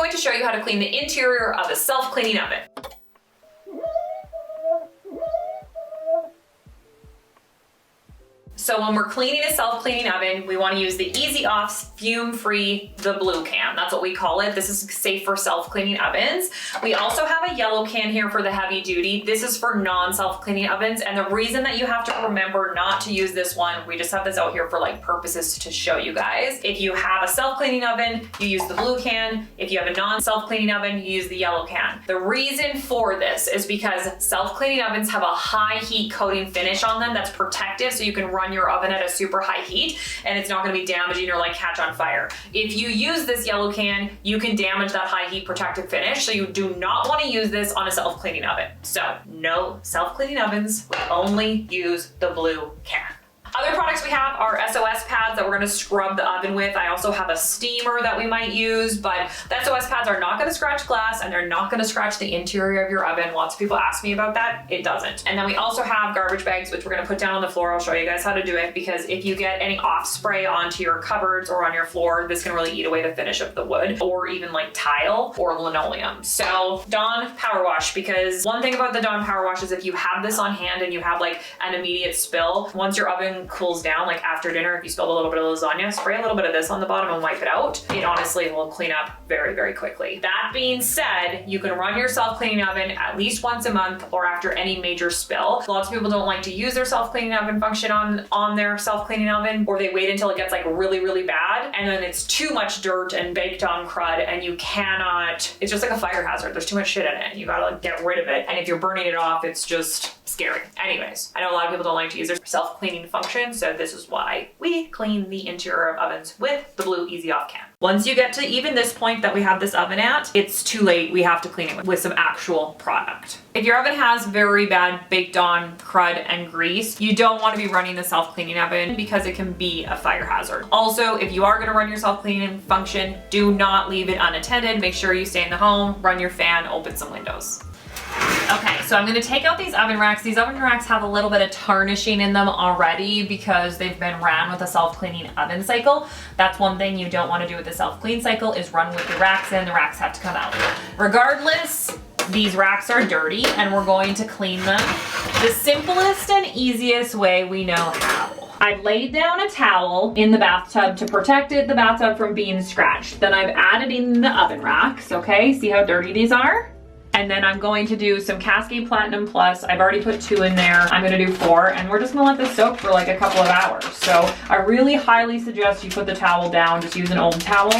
going to show you how to clean the interior of a self-cleaning oven. So when we're cleaning a self-cleaning oven, we want to use the Easy Off fume-free, the blue can. That's what we call it. This is safe for self-cleaning ovens. We also have a yellow can here for the heavy duty. This is for non-self-cleaning ovens. And the reason that you have to remember not to use this one, we just have this out here for like purposes to show you guys. If you have a self-cleaning oven, you use the blue can. If you have a non-self-cleaning oven, you use the yellow can. The reason for this is because self-cleaning ovens have a high heat coating finish on them that's protective, so you can run your oven at a super high heat and it's not going to be damaging or like catch on fire. If you use this yellow can, you can damage that high heat protective finish, so you do not want to use this on a self-cleaning oven. So no self-cleaning ovens, we only use the blue can. Other products we have are SOS pads that we're gonna scrub the oven with. I also have a steamer that we might use, but the SOS pads are not gonna scratch glass and they're not gonna scratch the interior of your oven. Lots of people ask me about that. It doesn't. And then we also have garbage bags, which we're gonna put down on the floor. I'll show you guys how to do it, because if you get any off spray onto your cupboards or on your floor, this can really eat away the finish of the wood, or even like tile or linoleum. So Dawn power wash, because one thing about the Dawn power wash is if you have this on hand and you have like an immediate spill, once your oven cools down, like after dinner, if you spilled a little bit of lasagna, spray a little bit of this on the bottom and wipe it out. It honestly will clean up very, very quickly. That being said, you can run your self-cleaning oven at least once a month or after any major spill. Lots of people don't like to use their self-cleaning oven function on their self-cleaning oven, or they wait until it gets like really, really bad and then it's too much dirt and baked on crud and you cannot, it's just like a fire hazard. There's too much shit in it and you gotta like get rid of it. And if you're burning it off, it's just scary. Anyways, I know a lot of people don't like to use their self-cleaning function, so this is why we clean the interior of ovens with the blue Easy Off can. Once you get to even this point that we have this oven at, it's too late. We have to clean it with some actual product. If your oven has very bad baked on crud and grease, you don't want to be running the self-cleaning oven because it can be a fire hazard. Also, if you are going to run your self-cleaning function, do not leave it unattended. Make sure you stay in the home, run your fan, open some windows. Okay, so I'm going to take out these oven racks. These oven racks have a little bit of tarnishing in them already because they've been ran with a self-cleaning oven cycle. That's one thing you don't want to do with the self-clean cycle, is run with the racks in. The racks have to come out. Regardless, these racks are dirty and we're going to clean them the simplest and easiest way we know how. I've laid down a towel in the bathtub to protect the bathtub from being scratched. Then I've added in the oven racks, okay? See how dirty these are? And then I'm going to do some Cascade Platinum Plus. I've already put 2 in there. I'm gonna do 4, and we're just gonna let this soak for like a couple of hours. So I really highly suggest you put the towel down, just use an old towel,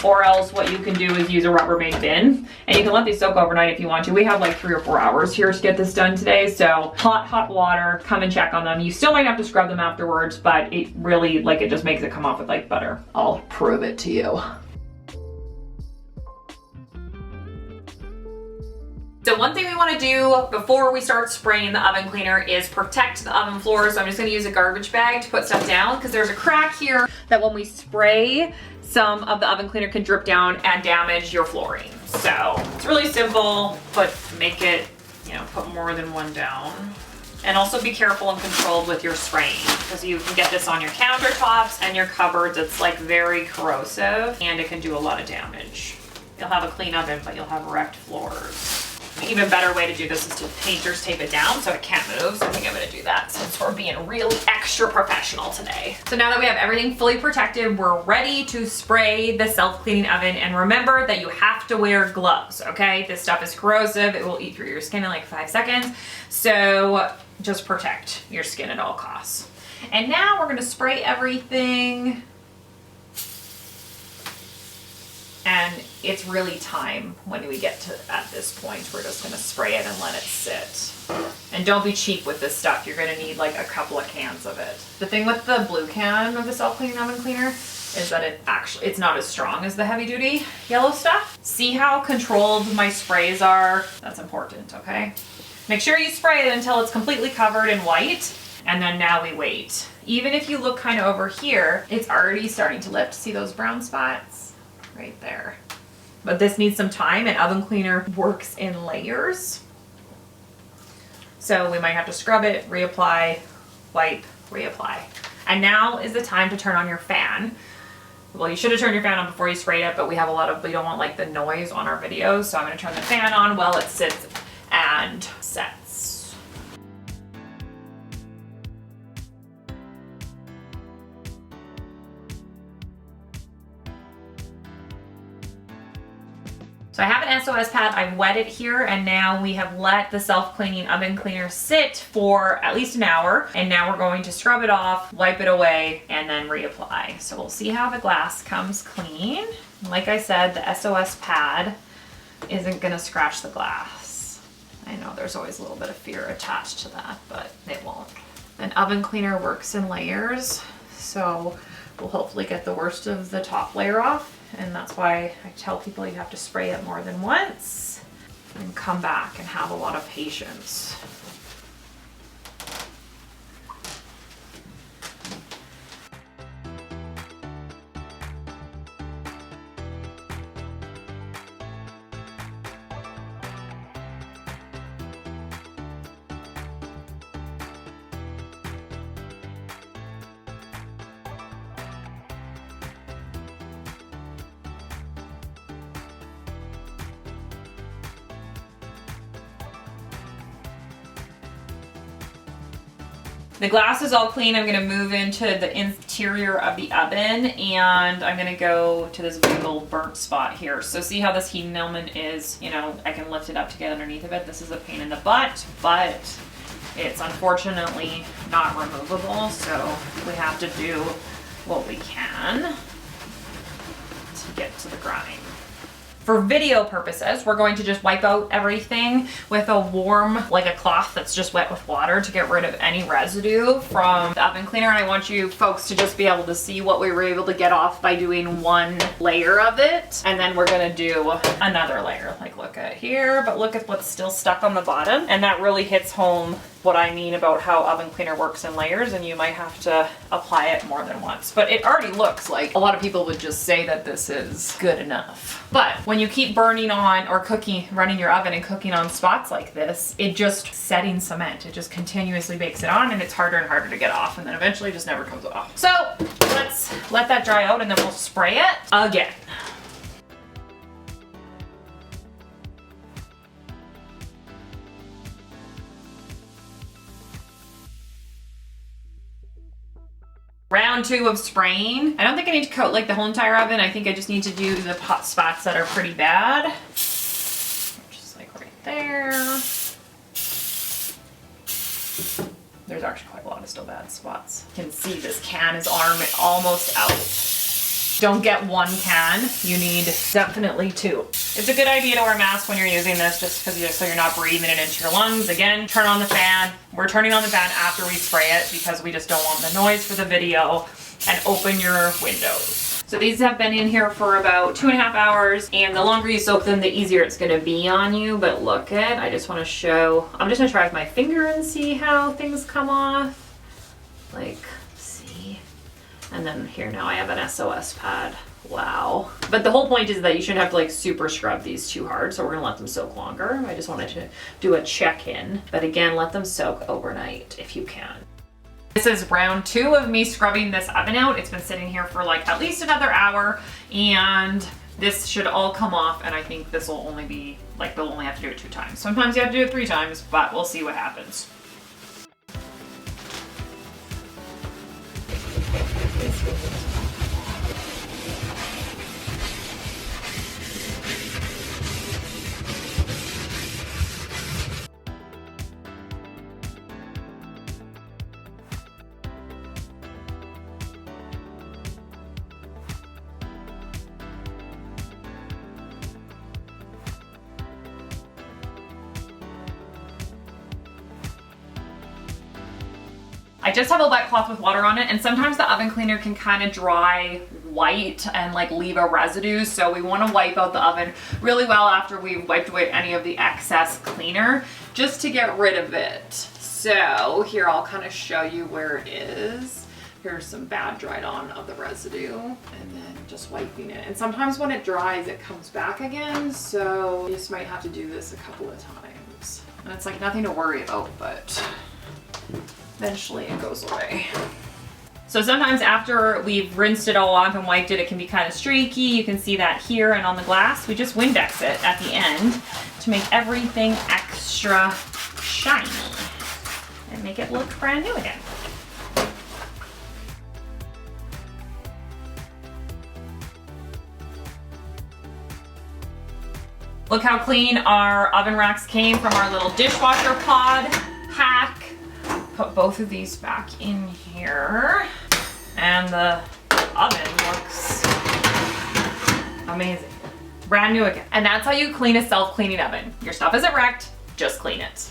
or else what you can do is use a Rubbermaid bin. And you can let these soak overnight if you want to. We have like 3 or 4 hours here to get this done today. So hot water, come and check on them. You still might have to scrub them afterwards, but it really, like, it just makes it come off with like butter. I'll prove it to you. So one thing we want to do before we start spraying the oven cleaner is protect the oven floor. So I'm just going to use a garbage bag to put stuff down, because there's a crack here that when we spray, some of the oven cleaner can drip down and damage your flooring. So it's really simple, but make it, you know, put more than one down. And also be careful and controlled with your spraying, because you can get this on your countertops and your cupboards. It's like very corrosive and it can do a lot of damage. You'll have a clean oven, but you'll have wrecked floors. An even better way to do this is to painter's tape it down so it can't move. So I think I'm gonna do that since we're being really extra professional today. So now that we have everything fully protected, we're ready to spray the self-cleaning oven. And remember that you have to wear gloves, okay? This stuff is corrosive. It will eat through your skin in like 5 seconds. So just protect your skin at all costs. And now we're gonna spray everything. And it's really time when we get to at this point. We're just gonna spray it and let it sit. And don't be cheap with this stuff. You're gonna need like a couple of cans of it. The thing with the blue can of the self-cleaning oven cleaner is that it's not as strong as the heavy duty yellow stuff. See how controlled my sprays are? That's important, okay? Make sure you spray it until it's completely covered in white, and then now we wait. Even if you look kind of over here, it's already starting to lift. See those brown spots? Right there. But this needs some time, and oven cleaner works in layers. So we might have to scrub it, reapply, wipe, reapply. And now is the time to turn on your fan. Well, you should have turned your fan on before you sprayed it, but we don't want like the noise on our videos, so I'm gonna turn the fan on while it sits and sets. So I have an SOS pad, I've wet it here, and now we have let the self-cleaning oven cleaner sit for at least an hour, and now we're going to scrub it off, wipe it away, and then reapply. So we'll see how the glass comes clean. Like I said, the SOS pad isn't gonna scratch the glass. I know there's always a little bit of fear attached to that, but it won't. An oven cleaner works in layers, so we'll hopefully get the worst of the top layer off. And that's why I tell people you have to spray it more than once and come back and have a lot of patience. The glass is all clean. I'm gonna move into the interior of the oven, and I'm gonna go to this big old burnt spot here. So see how this heating element is, you know, I can lift it up to get underneath of it. This is a pain in the butt, but it's unfortunately not removable. So we have to do what we can to get to the grind. For video purposes, we're going to just wipe out everything with a warm, like a cloth that's just wet with water to get rid of any residue from the oven cleaner. And I want you folks to just be able to see what we were able to get off by doing one layer of it. And then we're gonna do another layer. Like look at here, but look at what's still stuck on the bottom. And that really hits home what I mean about how oven cleaner works in layers, and you might have to apply it more than once. But it already looks like a lot of people would just say that this is good enough. But when you keep burning on or running your oven and cooking on spots like this, it just setting cement. It just continuously bakes it on, and it's harder and harder to get off, and then eventually it just never comes off. So let's let that dry out, and then we'll spray it again. Round 2 of spraying. I don't think I need to coat like the whole entire oven. I think I just need to do the hot spots that are pretty bad. Just like right there. There's actually quite a lot of still bad spots. You can see this can is almost out. Don't get one can, you need definitely 2. It's a good idea to wear a mask when you're using this, just because so you're not breathing it into your lungs. Again, turn on the fan. We're turning on the fan after we spray it because we just don't want the noise for the video, and open your windows. So these have been in here for about 2.5 hours, and the longer you soak them, the easier it's gonna be on you. But look at, I just wanna show, I'm just gonna try with my finger and see how things come off. Like, see? And then here now I have an SOS pad. Wow. But the whole point is that you shouldn't have to like super scrub these too hard, so we're gonna let them soak longer. I just wanted to do a check-in. But again, let them soak overnight if you can. This is round 2 of me scrubbing this oven out. It's been sitting here for like at least another hour, and this should all come off, and I think this will only be, like they'll only have to do it 2 times. Sometimes you have to do it 3 times, but we'll see what happens. I just have a wet cloth with water on it, and sometimes the oven cleaner can kind of dry white and like leave a residue, so we want to wipe out the oven really well after we've wiped away any of the excess cleaner, just to get rid of it. So here, I'll kind of show you where it is. Here's some bad dried on of the residue, and then just wiping it. And sometimes when it dries, it comes back again, so you just might have to do this a couple of times. And it's like nothing to worry about, but eventually it goes away. So sometimes after we've rinsed it all off and wiped it, it can be kind of streaky. You can see that here and on the glass. We just Windex it at the end to make everything extra shiny and make it look brand new again. Look how clean our oven racks came from our little dishwasher pod hack. Put both of these back in here and the oven looks amazing. Brand new again. And that's how you clean a self-cleaning oven. Your stuff isn't wrecked, just clean it.